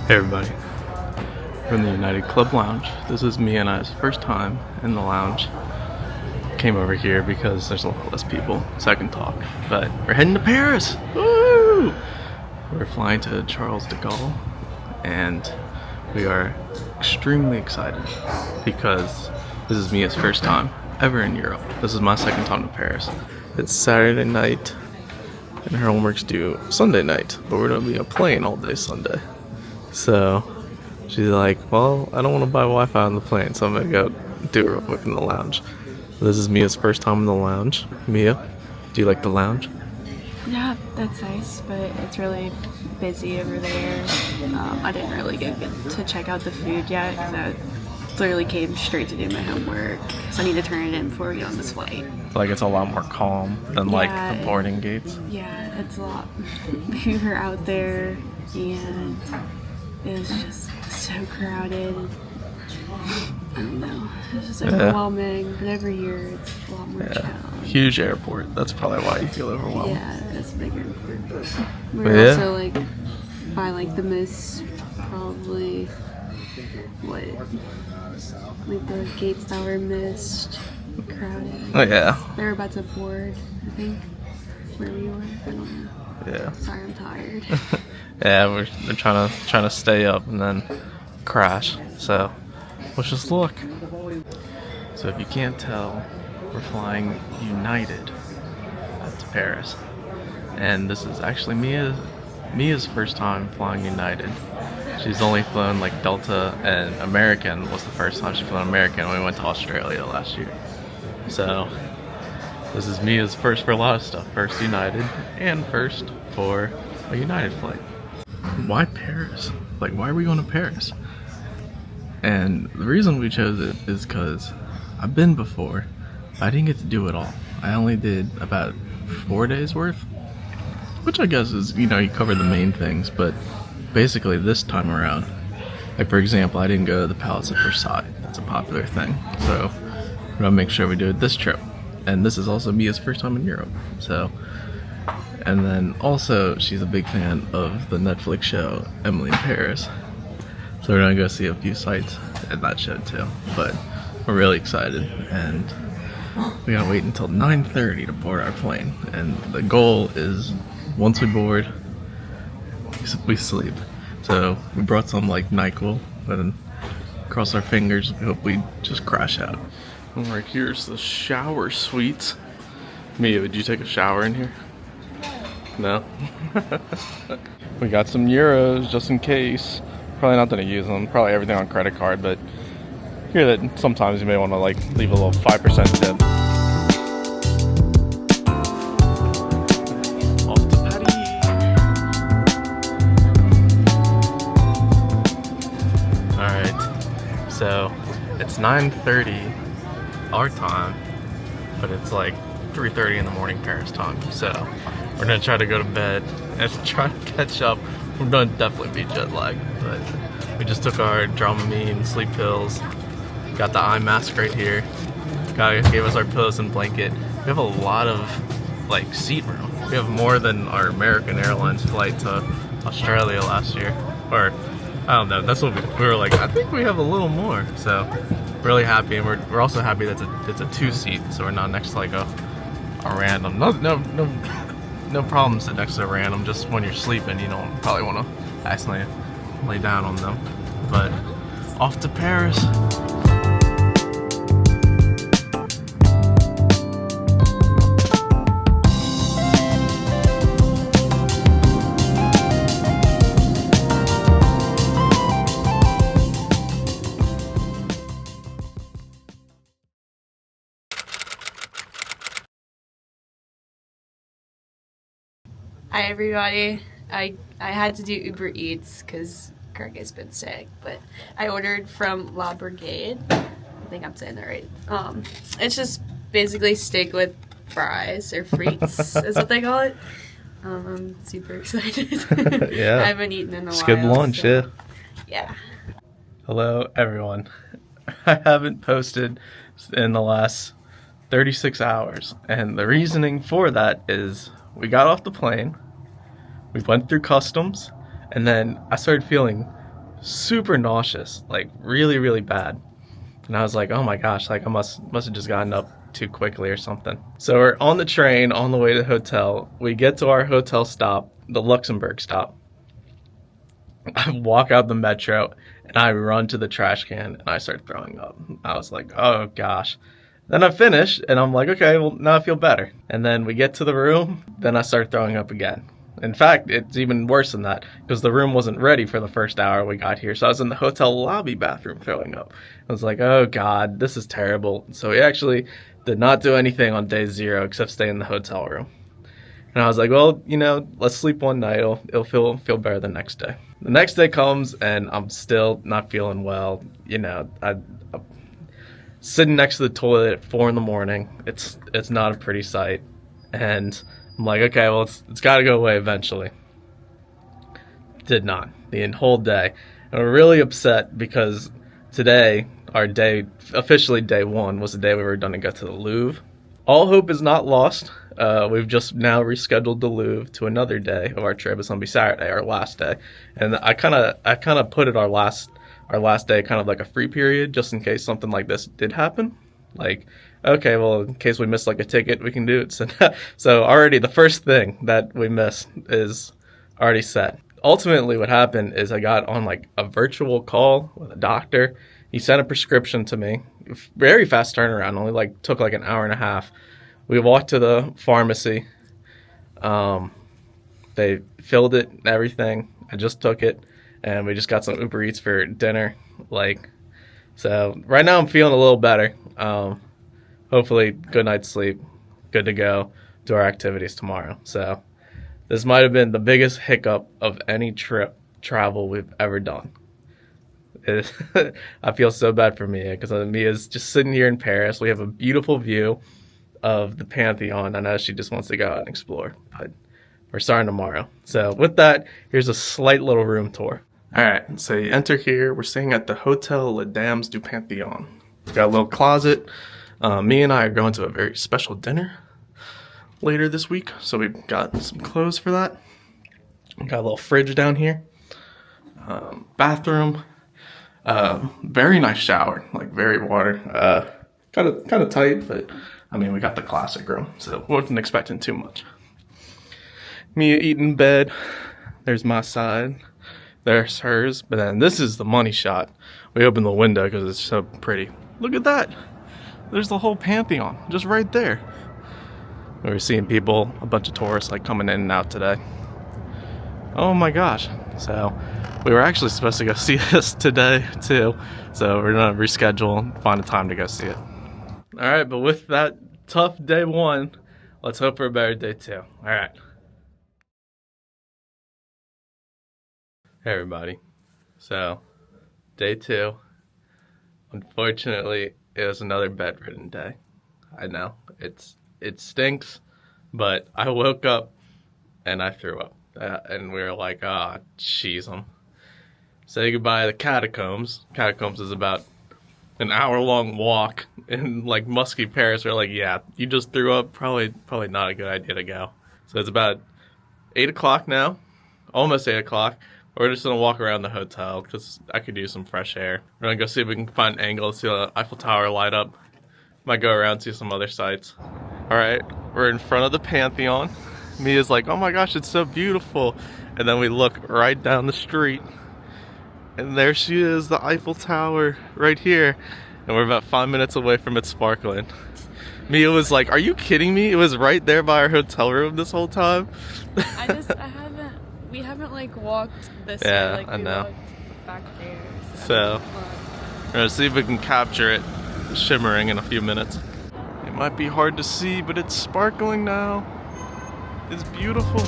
Hey everybody, we're in the United Club Lounge. This is me and I's first time in the lounge. Came over here because there's a lot less people, so I can talk. But we're heading to Paris! Woo! We're flying to Charles de Gaulle, and we are extremely excited because this is Mia's first time ever in Europe. This is my second time to Paris. It's Saturday night, and her homework's due Sunday night, but we're gonna be on a plane all day Sunday. So she's like, well, I don't want to buy Wi-Fi on the plane, so I'm gonna go do it real quick in the lounge. This is Mia's first time in the lounge. Mia, do you like the lounge? Yeah, that's nice, but it's really busy over there. I didn't really get to check out the food yet because I literally came straight to do my homework. So I need to turn it in before we get on this flight. Like it's a lot more calm than like the boarding gates. Yeah, it's a lot. We were out there and it was just so crowded. I don't know. It's just overwhelming. But over here, it's a lot more chill. Huge airport. That's probably why you feel overwhelmed. Yeah, it's a big airport. But we're also like by like the most probably like the gates that were most crowded. Oh yeah. They were about to board, I think, where we were. I don't know. Yeah. Sorry, I'm tired. Yeah, we're trying to stay up and then crash. So let's just look. So if you can't tell, we're flying United to Paris, and this is actually Mia's first time flying United. She's only flown like Delta, and American was the first time she flew American when we went to Australia last year. So this is Mia's first for a lot of stuff. First United, and first for a United flight. Why Paris? Like, why are we going to Paris? And the reason we chose it is because I've been before, but I didn't get to do it all. I only did about 4 days worth, which I guess is, you cover the main things, but basically this time around, like for example, I didn't go to the Palace of Versailles. That's a popular thing. So we're gonna make sure we do it this trip. And this is also Mia's first time in Europe. So, and then also she's a big fan of the Netflix show Emily in Paris. So we're gonna go see a few sites at that show too. But we're really excited, and we gotta wait until 9:30 to board our plane. And the goal is once we board, we sleep. So we brought some like NyQuil, and cross our fingers, we hope we just crash out. And right here's the shower suite. Mia, would you take a shower in here? No? We got some euros just in case. Probably not gonna use them, probably everything on credit card, but hear that sometimes you may want to like leave a little 5% tip. Off to Paris. Alright, so it's 9:30 our time, but it's like 3:30 in the morning Paris time, so we're gonna try to go to bed and try to catch up. We're gonna definitely be jet lagged, but we just took our Dramamine sleep pills, got the eye mask right here, guy gave us our pillows and blanket. We have a lot of like seat room. We have more than our American Airlines flight to Australia last year, or I don't know, that's what we were like, I think we have a little more, so really happy. And we're also happy that it's a 2-seat, so we're not next to like a random. No problem sitting next to a random. Just when you're sleeping, you don't probably want to accidentally lay down on them. But off to Paris. Hi everybody. I had to do Uber Eats because Craig has been sick, but I ordered from La Brigade. I think I'm saying that right. It's just basically steak with fries or frites is what they call it. I'm super excited. Yeah. I haven't eaten in a while. Skip lunch, so, yeah. Hello everyone. I haven't posted in the last 36 hours, and the reasoning for that is we got off the plane, we went through customs, and then I started feeling super nauseous, like really, really bad. And I was like, oh my gosh, like I must have just gotten up too quickly or something. So we're on the train on the way to the hotel. We get to our hotel stop, the Luxembourg stop. I walk out the metro and I run to the trash can and I start throwing up. I was like, oh gosh. Then I finish and I'm like, okay, well now I feel better. And then we get to the room, then I start throwing up again. In fact, it's even worse than that because the room wasn't ready for the first hour we got here. So I was in the hotel lobby bathroom throwing up. I was like, oh God, this is terrible. So we actually did not do anything on day 0 except stay in the hotel room. And I was like, well, you know, let's sleep one night. It'll feel better the next day. The next day comes and I'm still not feeling well. You know, I'm sitting next to the toilet at 4 in the morning. It's not a pretty sight. And I'm like, okay, well, it's got to go away eventually. Did not. The whole day. And we're really upset because today, our day, officially day 1, was the day we were going to go to the Louvre. All hope is not lost. We've just now rescheduled the Louvre to another day of our trip. It's going to be Saturday, our last day. And I kind of put it our last day kind of like a free period just in case something like this did happen. Like, okay, well, in case we miss like a ticket, we can do it. So already the first thing that we miss is already set. Ultimately, what happened is I got on like a virtual call with a doctor. He sent a prescription to me. Very fast turnaround. Only like took like an hour and a half. We walked to the pharmacy. They filled it and everything. I just took it, and we just got some Uber Eats for dinner. So right now I'm feeling a little better. Hopefully, good night's sleep, good to go to our activities tomorrow. So this might have been the biggest hiccup of any travel we've ever done. I feel so bad for Mia because Mia's just sitting here in Paris. We have a beautiful view of the Pantheon. I know she just wants to go out and explore, but we're starting tomorrow. So with that, here's a slight little room tour. All right, so you enter here. We're staying at the Hotel Les Dames du Pantheon. Got a little closet. Me and I are going to a very special dinner later this week, so we've got some clothes for that. Got a little fridge down here. Bathroom. Very nice shower, like very water. Kind of tight, but I mean we got the classic room, so wasn't expecting too much. Mia eating in bed. There's my side. There's hers. But then this is the money shot. We open the window because it's so pretty. Look at that. There's the whole Pantheon just right there. We were seeing people, a bunch of tourists like coming in and out today. Oh my gosh. So we were actually supposed to go see this today too. So we're gonna reschedule and find a time to go see it. All right, but with that tough day 1, let's hope for a better day 2. All right. Hey everybody. So day 2. Unfortunately, it was another bedridden day. I know it stinks, but I woke up and I threw up, and we were like, ah, jeez, say goodbye to the catacombs. Catacombs is about an hour-long walk in like musky Paris. We're like, yeah, you just threw up. Probably not a good idea to go. So it's about 8 o'clock now, almost 8 o'clock. We're just gonna walk around the hotel because I could use some fresh air. We're gonna go see if we can find an angle to see the Eiffel Tower light up. Might go around, see some other sights. All right, we're in front of the Pantheon. Mia's like, oh my gosh, it's so beautiful. And then we look right down the street, and there she is, the Eiffel Tower right here. And we're about 5 minutes away from it sparkling. Mia was like, are you kidding me? It was right there by our hotel room this whole time. We haven't like walked this yeah, way. Like, I know. Back there. So we're gonna see if we can capture it shimmering in a few minutes. It might be hard to see, but it's sparkling now. It's beautiful.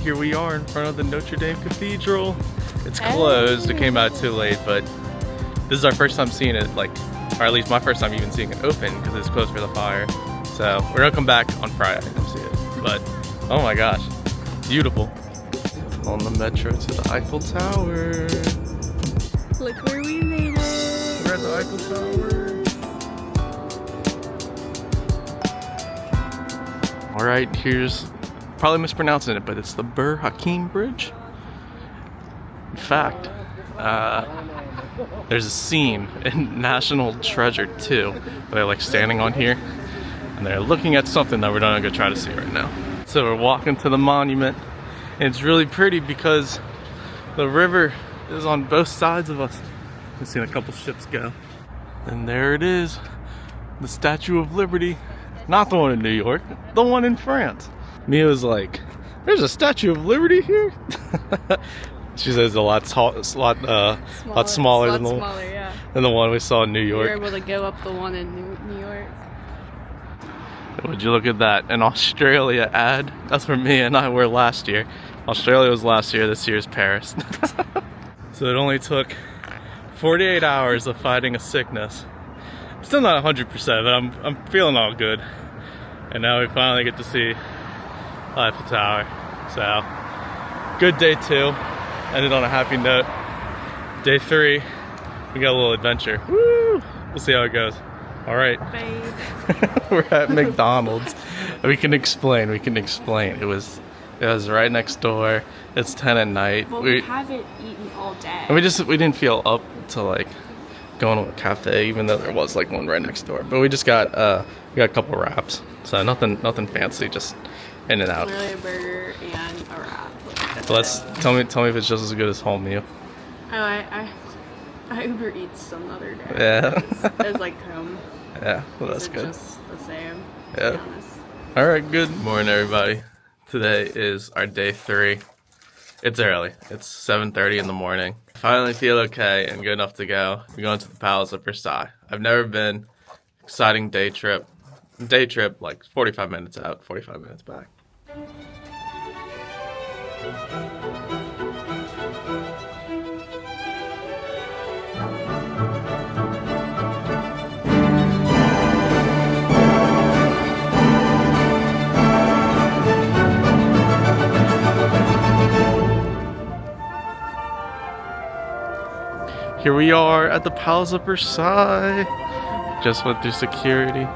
Here we are in front of the Notre Dame Cathedral. It's closed. It came out too late, but this is our first time seeing it, like, or at least my first time even seeing it open because it's closed for the fire. So we're gonna come back on Friday and see it. But oh my gosh, beautiful. On the metro to the Eiffel Tower. Look where we made it. We're at the Eiffel Tower. All right, here's, probably mispronouncing it, but it's the Burr Hakeem Bridge. In fact, there's a scene in National Treasure 2 where they're like standing on here and they're looking at something that we're not gonna try to see right now. So we're walking to the monument, and it's really pretty because the river is on both sides of us. We've seen a couple ships go. And there it is, the Statue of Liberty. Not the one in New York, the one in France. Mia was like, there's a Statue of Liberty here? She says a lot smaller than the one we saw in New York. We were able to go up the one in New York. Would you look at that? An Australia ad. That's where Mia and I were last year. Australia was last year, this year's Paris. So it only took 48 hours of fighting a sickness. I'm still not 100%, but I'm feeling all good. And now we finally get to see Eiffel Tower. So, good day 2. Ended on a happy note. Day 3, we got a little adventure. Woo! We'll see how it goes. All right. We're at McDonald's. We can explain. It was right next door. It's 10 at night. Well, we haven't eaten all day. And we didn't feel up to like going to a cafe, even though there was like one right next door. But we just got a couple wraps. So nothing fancy, just in and out. Literally a burger and a wrap. Tell me if it's just as good as home meal. Oh, I Uber Eats some other day. Yeah. It's like home. Yeah, well that's good. Just the same. Yeah. To be honest. All right, good morning, everybody. Today is our day 3. It's early. It's 7:30 in the morning. I finally feel okay and good enough to go. We're going to the Palace of Versailles. I've never been. Exciting day trip. Day trip, like 45 minutes out, 45 minutes back. Here we are at the Palace of Versailles. Just went through security.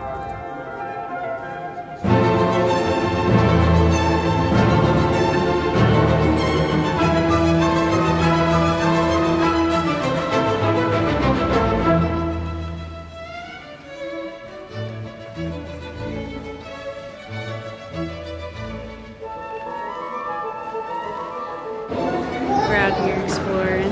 We're out here exploring.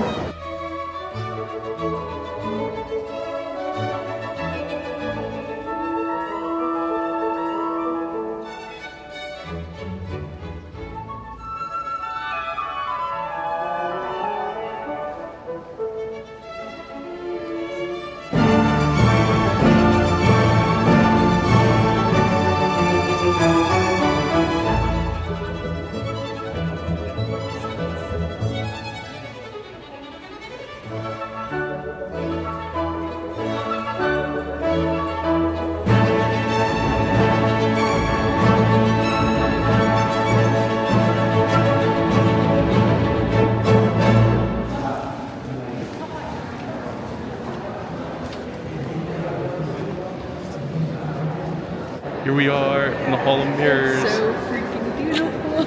Here we are in the Hall of Mirrors. So freaking beautiful.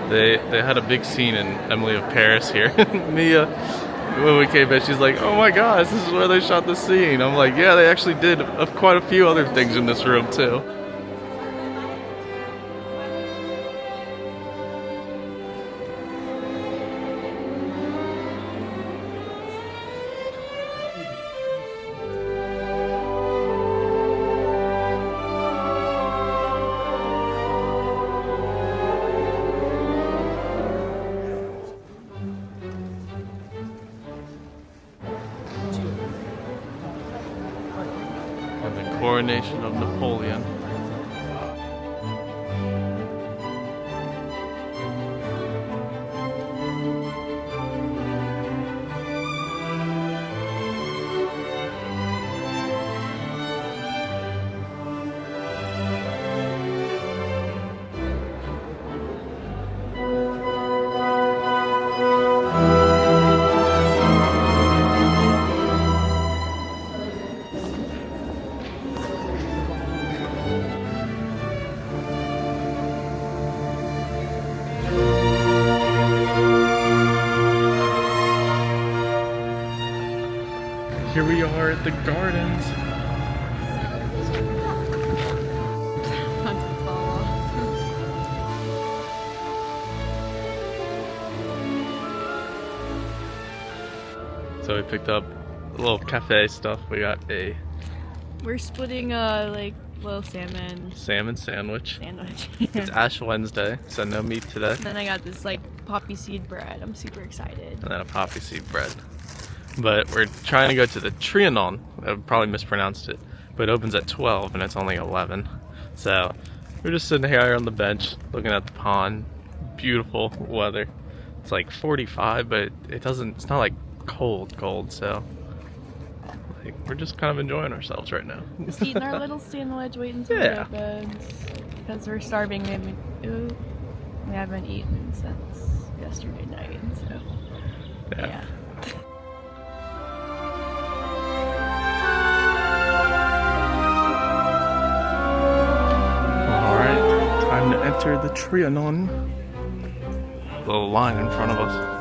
They had a big scene in Emily of Paris here. Mia, when we came in, she's like, oh my gosh, this is where they shot the scene. I'm like, yeah, they actually did quite a few other things in this room too. And the coronation of Napoleon. the gardens. So we picked up a little cafe stuff. We got a We're splitting like little salmon sandwich. sandwich. It's Ash Wednesday, so no meat today. And then I got this like poppy seed bread. I'm super excited. And then a poppy seed bread. But we're trying to go to the Trianon. I probably mispronounced it. But it opens at 12 and it's only 11. So we're just sitting here on the bench looking at the pond. Beautiful weather. It's like 45, but it's not like cold, so like we're just kind of enjoying ourselves right now. Just eating our little sandwich, waiting until it opens. Because we're starving. We haven't eaten since yesterday night, so yeah. Alright, time to enter the Trianon. Little line in front of us.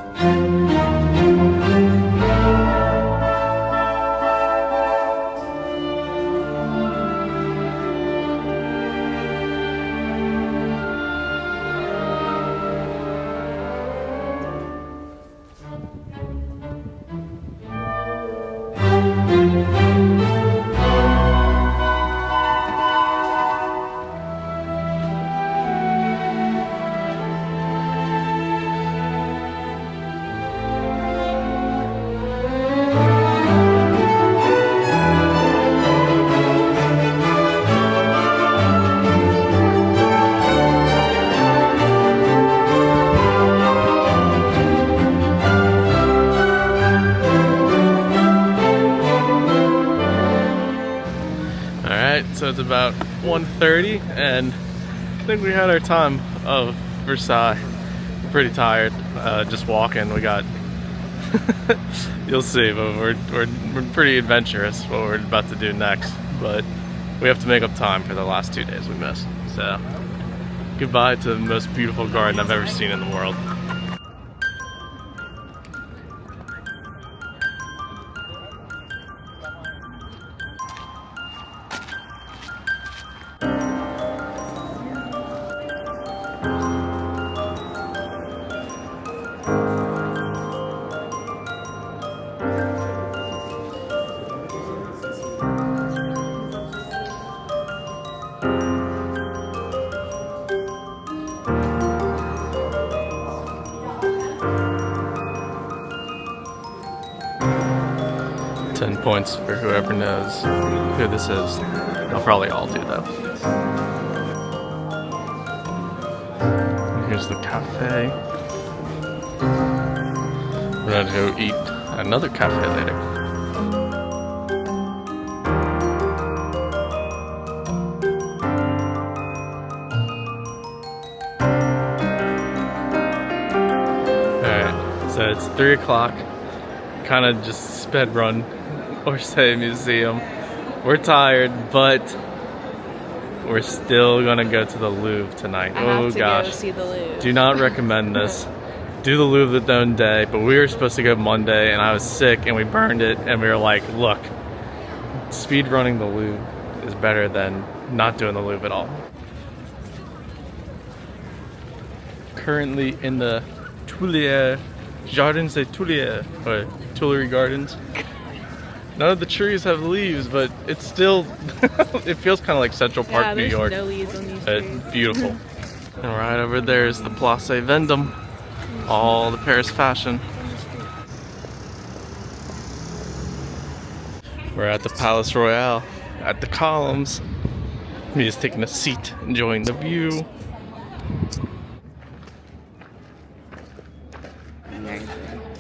So it's about 1:30 and I think we had our time of Versailles. We're pretty tired, just walking. We got, you'll see, but we're pretty adventurous what we're about to do next. But we have to make up time for the last 2 days we missed. So goodbye to the most beautiful garden I've ever seen in the world. 10 points for whoever knows who this is. They'll probably all do though. And here's the cafe. We're gonna go eat at another cafe later. Alright, so it's 3 o'clock. Kind of just sped run Orsay Museum. We're tired, but we're still gonna go to the Louvre tonight. I have to go see the Louvre. Do not recommend this. Do the Louvre the own day, but we were supposed to go Monday and I was sick and we burned it and we were like, look, speed running the Louvre is better than not doing the Louvre at all. Currently in the Tuileries, Jardins des Tuileries, or Tuileries Gardens. None of the trees have leaves, but it's still, it feels kind of like Central Park, New York. No leaves on these trees. It's beautiful. And right over there is the Place Vendôme, all the Paris fashion. We're at the Palace Royal, at the columns. Me is taking a seat, enjoying the view.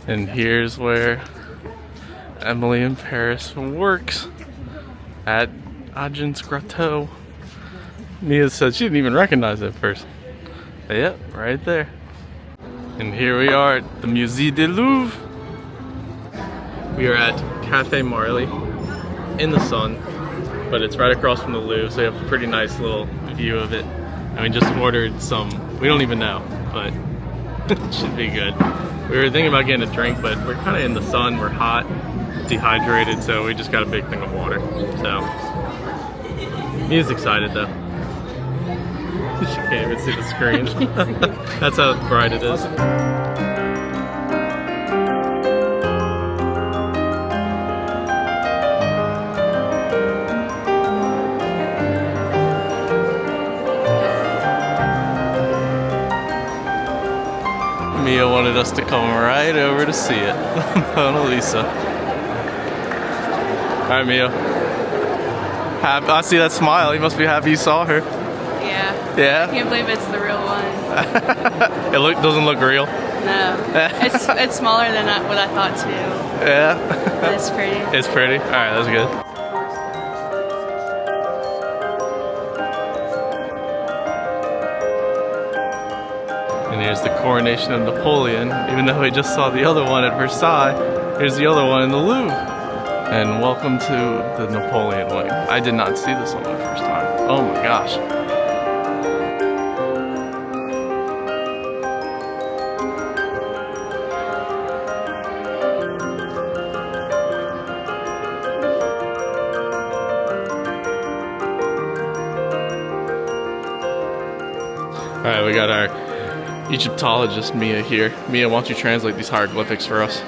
And here's where Emily in Paris works, at Agence Grotto. Mia said she didn't even recognize it at first. But yep, right there. And here we are at the Musée du Louvre. We are at Cafe Marley in the sun, but it's right across from the Louvre, so we have a pretty nice little view of it. And we just ordered some, we don't even know, but it should be good. We were thinking about getting a drink, but we're kind of in the sun, we're hot, dehydrated, so we just got a big thing of water. So he's excited though. She can't even see the screen. That's how bright it is. Mia wanted us to come right over to see it. Mona Lisa. Alright, Mia. I see that smile. You must be happy you saw her. Yeah. Yeah? I can't believe it's the real one. It doesn't look real. No. It's smaller than what I thought too. Yeah? But it's pretty. It's pretty? Alright, that's good. And here's the coronation of Napoleon. Even though we just saw the other one at Versailles, here's the other one in the Louvre. And welcome to the Napoleon wing. I did not see this on my first time. Oh my gosh. Alright, we got our Egyptologist Mia here. Mia, why don't you translate these hieroglyphics for us?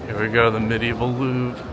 Here we go, the medieval Louvre.